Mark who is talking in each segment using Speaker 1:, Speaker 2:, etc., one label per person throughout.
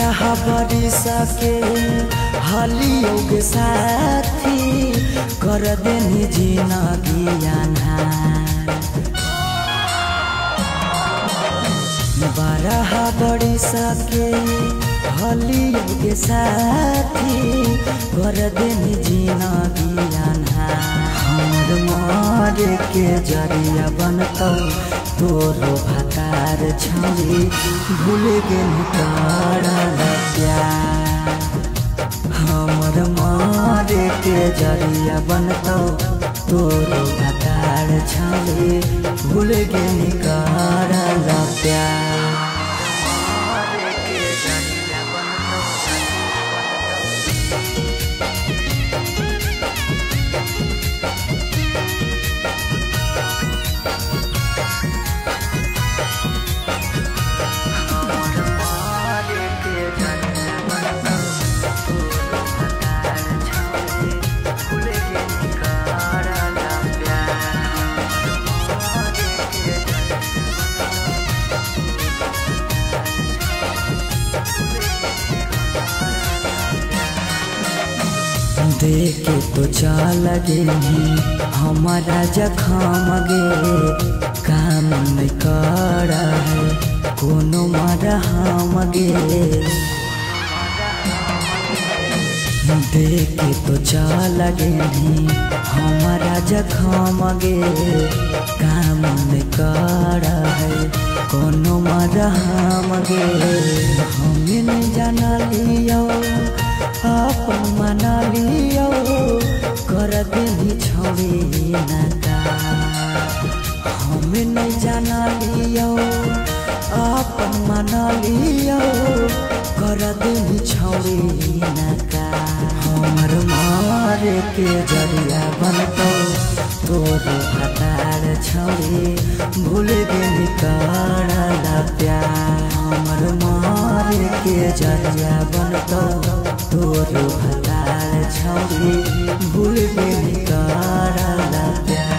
Speaker 1: बारह बरिस के हलियों के साथी कर देनी जिंदगी अन्हार। 12 बरिस के हलियों के साथी कर देनी जिंदगी अन्हार। हमर मारे के जरिया बनतौ तोरो भातार छौरी भूल गेल करल प्यार। हमर मारे के जरिया बनतौ तोरो भातार छौरी भूल गेल करल प्यार। देखे तो चल गेली हमारा जखम गे, काम नहीं कर कोनो मरहम गे। देखे तो चल गेली हमारा जखम गे, काम नहीं कर कोनो मरहम गे। हमें नहीं जानलियो अपन मना लियो कर देनी छौरी नका। हमें नहीं जाना लियो अपन मना लियो कर देनी छौरी नका। हमर मारे के जरिया बनतौ तोरो भातार छौरी भूल गेली करल प्यार। हमर मारे के जरिया बनतौ तोरो भातार छौरी भूल गेली करल प्यार।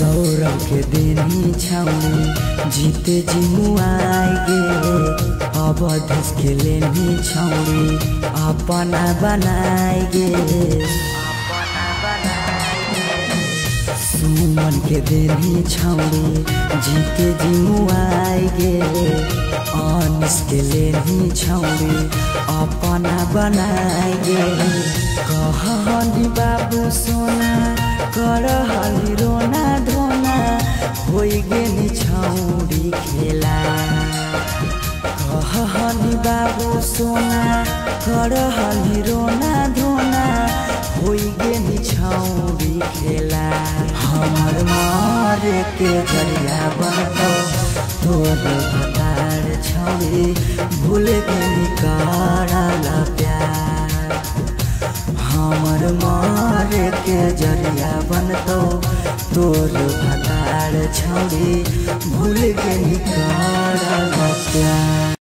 Speaker 1: सौरभ के देनी छौरी जीते जी मुआई गे। अवधेश के लेनी छौरी अपना बनाई गे। सुमन के देनी छौरी जीते जी मुआई गे। अनिस के लेनी छौरी अपना बनाई गे। कहनी बाबू सोना कर हली रोना धोना होई गेली छौरी खेला। कहनी बाबू सोना कर हली रोना धोना होई गेली छौरी खेला। हमर मारे के जरिया बनतौ तोरो भातार छौरी भूल गेली करल प्यार। हमर मारे के जरिया बनतौ तोरो भातार छौरी भूल गेली करल प्यार।